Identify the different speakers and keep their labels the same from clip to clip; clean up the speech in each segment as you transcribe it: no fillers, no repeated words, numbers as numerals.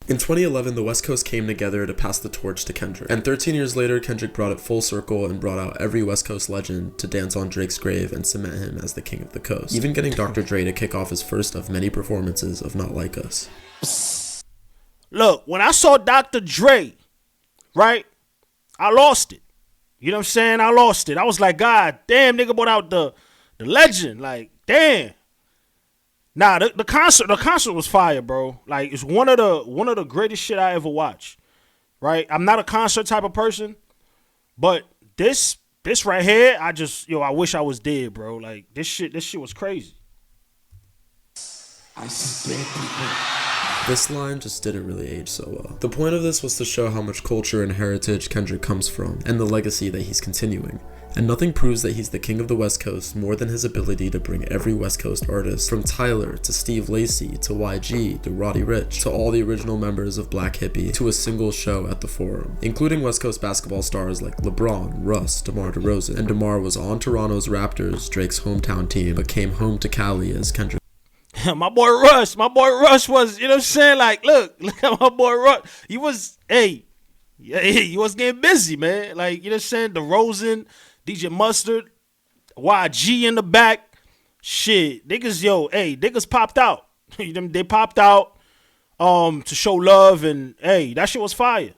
Speaker 1: In 2011, the West Coast came together to pass the torch to Kendrick. And 13 years later, Kendrick brought it full circle and brought out every West Coast legend to dance on Drake's grave and cement him as the king of the coast. Even getting Dr. Dre to kick off his first of many performances of Not Like Us.
Speaker 2: Look, when I saw Dr. Dre, right, I lost it. You know what I'm saying? I lost it. I was like, God damn, nigga brought out the legend. Like, damn. Nah, the concert was fire, bro. Like, it's one of the greatest shit I ever watched. Right? I'm not a concert type of person, but this right here, I wish I was dead, bro. Like, this shit was crazy.
Speaker 1: I spit people. This line just didn't really age so well. The point of this was to show how much culture and heritage Kendrick comes from, and the legacy that he's continuing. And nothing proves that he's the king of the West Coast more than his ability to bring every West Coast artist, from Tyler to Steve Lacy to YG to Roddy Ricch to all the original members of Black Hippie, to a single show at the Forum, including West Coast basketball stars like LeBron, Russ, DeMar DeRozan. And DeMar was on Toronto's Raptors, Drake's hometown team, but came home to Cali as Kendrick.
Speaker 2: My boy Russ was, you know what I'm saying? Like, look at my boy Russ. He was getting busy, man. Like, you know what I'm saying? DeRozan, DJ Mustard, YG in the back. Shit, niggas popped out. They popped out to show love, and that shit was fire.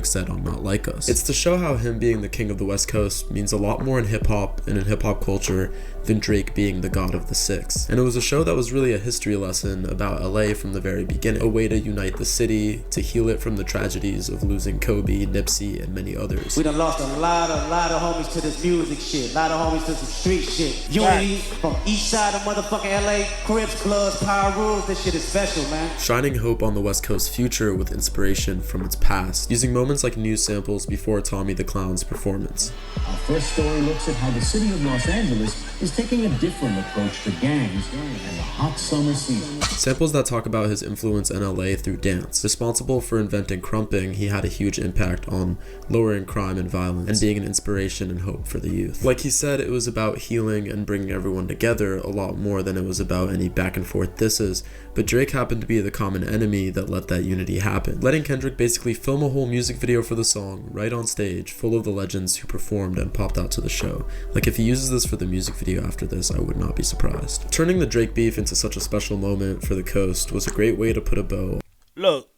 Speaker 1: Said on Not Like Us. It's to show how him being the king of the West Coast means a lot more in hip-hop and in hip-hop culture than Drake being the god of the six. And it was a show that was really a history lesson about LA from the very beginning, a way to unite the city, to heal it from the tragedies of losing Kobe, Nipsey, and many others.
Speaker 3: We done lost a lot of homies to this music shit, a lot of homies to some street shit. Unity from east side of motherfucking LA, Crips, Bloods, Power Rules, this shit is special, man.
Speaker 1: Shining hope on the West Coast future with inspiration from its past, using moments like news samples before Tommy the Clown's performance.
Speaker 4: Our first story looks at how the city of Los Angeles is taking a different approach to gangs and the hot summer season.
Speaker 1: Samples that talk about his influence in LA through dance. Responsible for inventing crumping, he had a huge impact on lowering crime and violence and being an inspiration and hope for the youth. Like he said, it was about healing and bringing everyone together a lot more than it was about any back and forth disses, but Drake happened to be the common enemy that let that unity happen, letting Kendrick basically film a whole music video for the song right on stage, full of the legends who performed and popped out to the show. Like, if he uses this for the music video after this, I would not be surprised. Turning the Drake beef into such a special moment for the coast was a great way to put a bow.
Speaker 2: Look,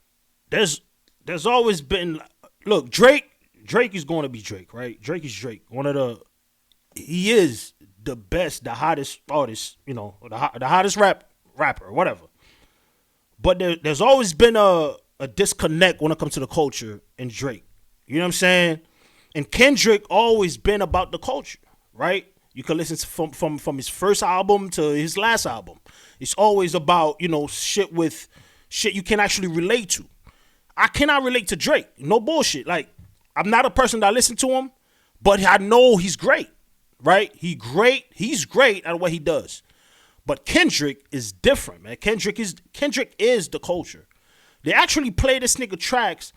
Speaker 2: there's always been, look, Drake is going to be Drake, right? Drake is Drake. He is the best, the hottest artist, you know, the hottest rapper, whatever. But there's always been a disconnect when it comes to the culture and Drake. You know what I'm saying? And Kendrick always been about the culture, right? You can listen to from his first album to his last album. It's always about, you know, shit you can actually relate to. I cannot relate to Drake. No bullshit. Like, I'm not a person that listen to him, but I know he's great, right? He's great at what he does. But Kendrick is different, man. Kendrick is the culture. They actually play this nigga tracks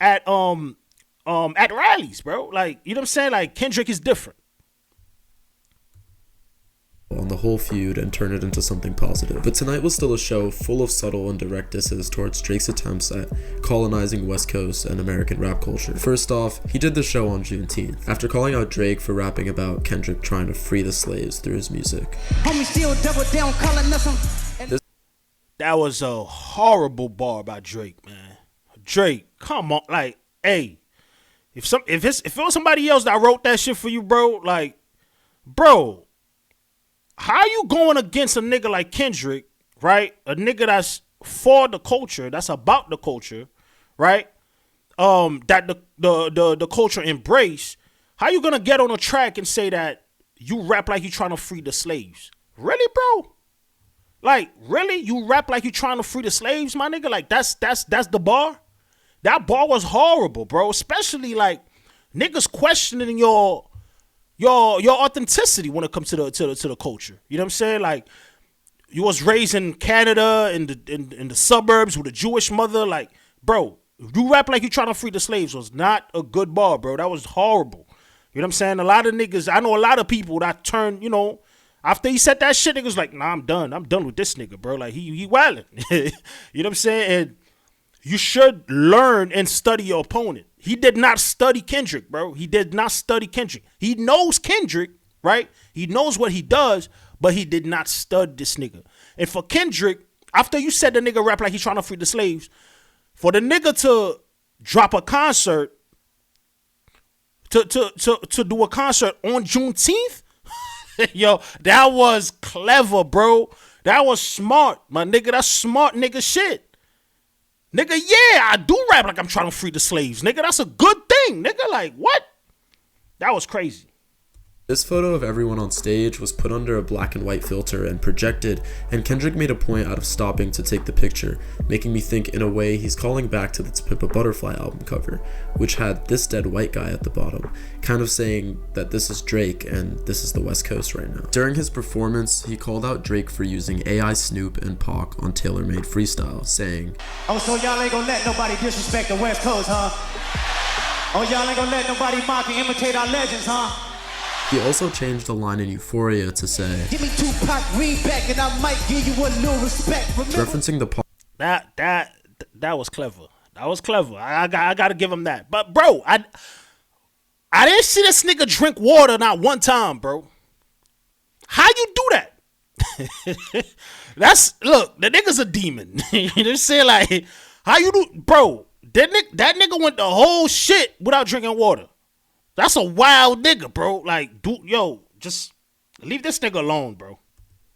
Speaker 2: at rallies, bro. Like, you know what I'm saying? Like, Kendrick is different.
Speaker 1: On the whole feud and turn it into something positive. But tonight was still a show full of subtle and direct disses towards Drake's attempts at colonizing West Coast and American rap culture. First off, he did the show on Juneteenth, after calling out Drake for rapping about Kendrick trying to free the slaves through his music.
Speaker 2: That was a horrible bar by Drake, man. Drake, come on, like, hey, if it was somebody else that wrote that shit for you, bro, like, bro, how you going against a nigga like Kendrick, right? A nigga that's for the culture, that's about the culture, right? That the culture embrace. How you gonna get on a track and say that you rap like you trying to free the slaves? Really, bro? Like, really? You rap like you trying to free the slaves, my nigga? Like, that's the bar? That bar was horrible, bro. Especially like niggas questioning your authenticity when it comes to the culture. You know what I'm saying? Like, you was raised in Canada in the suburbs with a Jewish mother. Like, bro, you rap like you trying to free the slaves was not a good bar, bro. That was horrible. You know what I'm saying? A lot of niggas, I know a lot of people that turn, you know, After he said that shit, nigga was like, nah, I'm done. I'm done with this nigga, bro. Like, he wildin'. You know what I'm saying? And you should learn and study your opponent. He did not study Kendrick, bro. He did not study Kendrick. He knows Kendrick, right? He knows what he does, but he did not study this nigga. And for Kendrick, after you said the nigga rap like he's trying to free the slaves, for the nigga to drop a concert, to do a concert on Juneteenth, yo, that was clever, bro. That was smart, my nigga. That's smart nigga shit. Nigga, yeah, I do rap like I'm trying to free the slaves. Nigga, that's a good thing. Nigga, like, what? That was crazy.
Speaker 1: This photo of everyone on stage was put under a black and white filter and projected, and Kendrick made a point out of stopping to take the picture, making me think in a way he's calling back to the To Pimp a Butterfly album cover, which had this dead white guy at the bottom, kind of saying that this is Drake and this is the West Coast right now. During his performance, he called out Drake for using AI Snoop and Pac on Tailor-Made Freestyle, saying,
Speaker 3: Oh, so y'all ain't gonna let nobody disrespect the West Coast, huh? Oh, y'all ain't gonna let nobody mock and imitate our legends, huh?
Speaker 1: He also changed a line in Euphoria to say,
Speaker 3: Give me Tupac, read back, and I might give you a little respect. Remember?
Speaker 1: referencing the
Speaker 2: That was clever. That was clever. I gotta give him that. But bro, I didn't see this nigga drink water not one time, bro. How you do that? Look, the nigga's a demon. You know what I'm saying? Like, how you do, bro? That nigga went the whole shit without drinking water. That's a wild nigga, bro. Like, just leave this nigga alone, bro.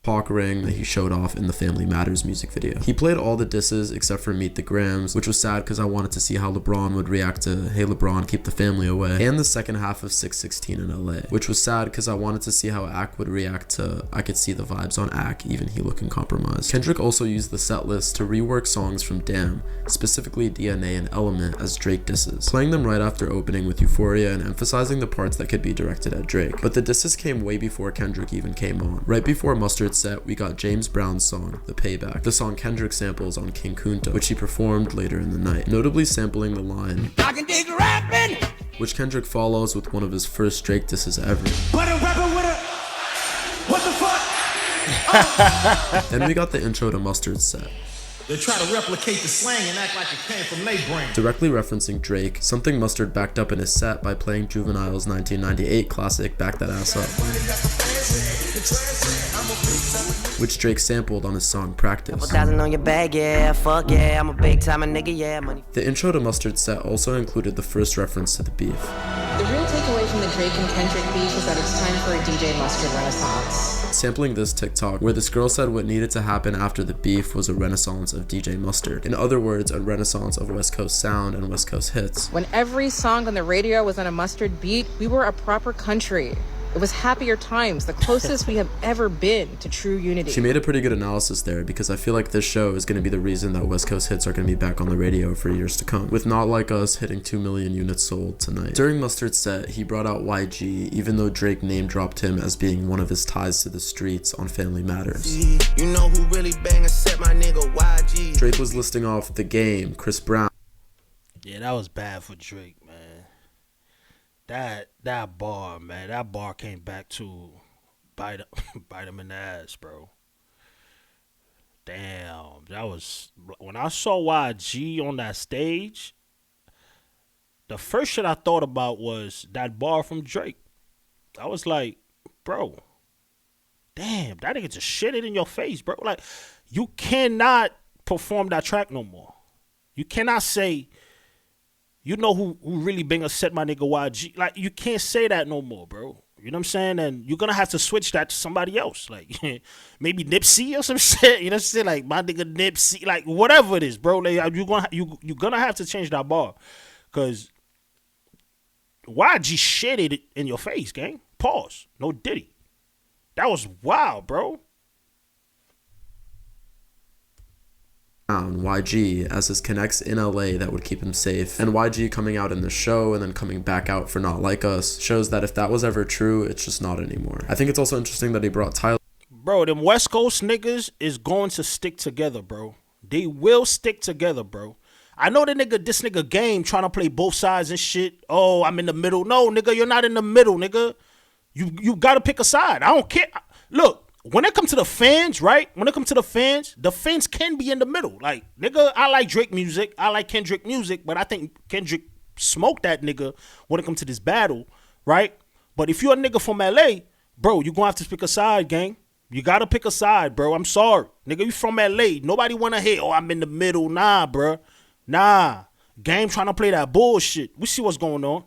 Speaker 1: Pac ring that he showed off in the Family Matters music video. He played all the disses except for Meet the Grams, which was sad because I wanted to see how LeBron would react to Hey LeBron, Keep the Family Away, and the second half of 616 in LA, which was sad because I wanted to see how Ak would react to I Could See the Vibes on Ak, even he looking compromised. Kendrick also used the set list to rework songs from Damn, specifically DNA and Element, as Drake disses, playing them right after opening with Euphoria and emphasizing the parts that could be directed at Drake. But the disses came way before Kendrick even came on. Right before Mustard set, we got James Brown's song, The Payback, the song Kendrick samples on King Kunta, which he performed later in the night, notably sampling the line, I can dig rapping, which Kendrick follows with one of his first Drake disses ever.
Speaker 3: But a rapper with a, what the fuck?
Speaker 1: Then we got the intro to Mustard's set.
Speaker 5: They try to replicate the slang and act like it came from their brain.
Speaker 1: Directly referencing Drake, something Mustard backed up in his set by playing Juvenile's 1998 classic Back That Ass Up, which Drake sampled on his song Practice.
Speaker 6: On your bag, yeah, fuck yeah, I'm a big time nigga, yeah, money.
Speaker 1: The intro to Mustard's set also included the first reference to the beef.
Speaker 7: The real takeaway from the Drake and Kendrick beef is that it's time for a DJ Mustard renaissance.
Speaker 1: Sampling this TikTok where this girl said what needed to happen after the beef was a renaissance of DJ Mustard. In other words, a renaissance of West Coast sound and West Coast hits.
Speaker 7: When every song on the radio was on a Mustard beat, we were a proper country. It was happier times, the closest we have ever been to true unity.
Speaker 1: She made a pretty good analysis there because I feel like this show is going to be the reason that West Coast hits are going to be back on the radio for years to come, with Not Like Us hitting 2 million units sold tonight. During Mustard's set, he brought out YG, even though Drake name dropped him as being one of his ties to the streets on Family Matters.
Speaker 8: You know who really bang except my nigga YG.
Speaker 1: Drake was listing off The Game, Chris Brown.
Speaker 2: Yeah, that was bad for Drake, man. That bar, man, that bar came back to bite him in the ass, bro. Damn, that was, when I saw YG on that stage, the first shit I thought about was that bar from Drake. I was like, bro, damn, that nigga just shit it in your face, bro. Like, you cannot perform that track no more. You cannot say, you know who really been upset, my nigga YG. Like, you can't say that no more, bro. You know what I'm saying? And you're going to have to switch that to somebody else. Like, maybe Nipsey or some shit. You know what I'm saying? Like, my nigga Nipsey. Like, whatever it is, bro. Like, you're gonna have to change that bar. Because YG shitted in your face, gang. Pause. No Diddy. That was wild, bro.
Speaker 1: YG as his connects in LA that would keep him safe, and YG coming out in the show and then coming back out for Not Like Us shows that if that was ever true, it's just not anymore. I think it's also interesting that he brought Tyler.
Speaker 2: Bro, them West Coast niggas is going to stick together, bro. They will stick together, bro. I know this nigga Game trying to play both sides and shit. Oh, I'm in the middle. No, nigga, you're not in the middle, nigga. You gotta pick a side. I don't care. look, when it comes to the fans, right? When it comes to the fans can be in the middle. Like, nigga, I like Drake music. I like Kendrick music, but I think Kendrick smoked that nigga when it comes to this battle, right? But if you're a nigga from LA, bro, you're going to have to pick a side, gang. You got to pick a side, bro. I'm sorry. Nigga, you from LA. Nobody want to hear, oh, I'm in the middle. Nah, bro. Nah. Game trying to play that bullshit. We see what's going on.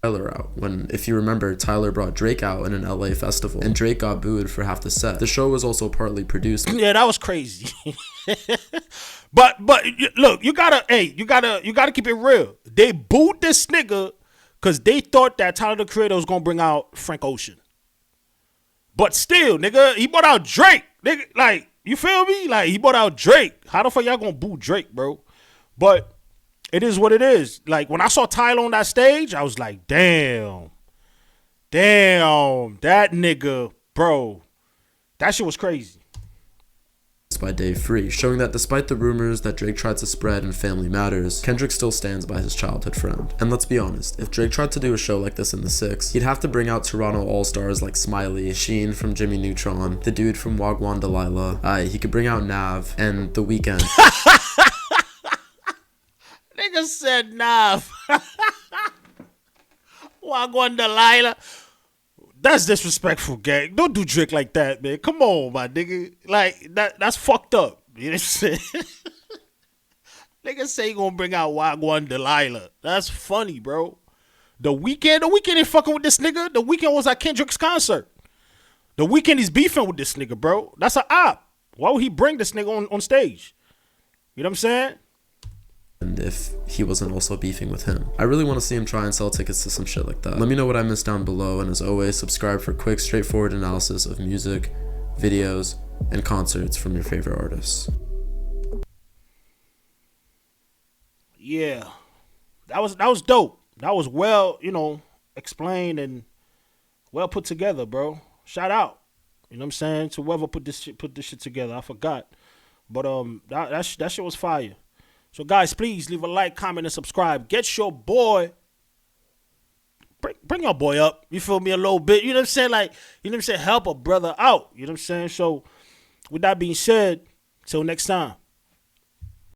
Speaker 1: Tyler out when, if you remember, Tyler brought Drake out in an LA festival and Drake got booed for half the set. The show was also partly produced.
Speaker 2: Yeah, that was crazy. but look, you gotta keep it real. They booed this nigga because they thought that Tyler the Creator was gonna bring out Frank Ocean. But still, nigga, he brought out Drake. Nigga, like, you feel me? Like, he brought out Drake. How the fuck y'all gonna boo Drake, bro? But it is what it is. Like, when I saw Tyler on that stage, I was like, damn, that nigga, bro. That shit was crazy.
Speaker 1: By Dave Free, showing that despite the rumors that Drake tried to spread in Family Matters, Kendrick still stands by his childhood friend. And let's be honest, if Drake tried to do a show like this in the 6, he'd have to bring out Toronto all-stars like Smiley, Sheen from Jimmy Neutron, the dude from Wagwan Delilah, he could bring out Nav, and The Weeknd.
Speaker 2: Nigga said Nav. Wagwan Delilah. That's disrespectful, gang. Don't do Drake like that, man. Come on, my nigga. Like, that's fucked up. You know what I'm saying? Nigga say he gonna bring out Wagwan Delilah. That's funny, bro. The Weeknd ain't fucking with this nigga. The Weeknd was at Kendrick's concert. The Weeknd is beefing with this nigga, bro. That's an op. Why would he bring this nigga on stage? You know what I'm saying?
Speaker 1: And if he wasn't also beefing with him. I really want to see him try and sell tickets to some shit like that. Let me know what I missed down below, and as always, subscribe for quick, straightforward analysis of music, videos, and concerts from your favorite artists.
Speaker 2: Yeah. That was dope. That was well, explained and well put together, bro. Shout out. You know what I'm saying? To whoever put this shit together. I forgot. But that shit was fire. So, guys, please leave a like, comment, and subscribe. Get your boy. Bring your boy up. You feel me? A little bit. You know what I'm saying? Like, you know what I'm saying? Help a brother out. You know what I'm saying? So, with that being said, till next time.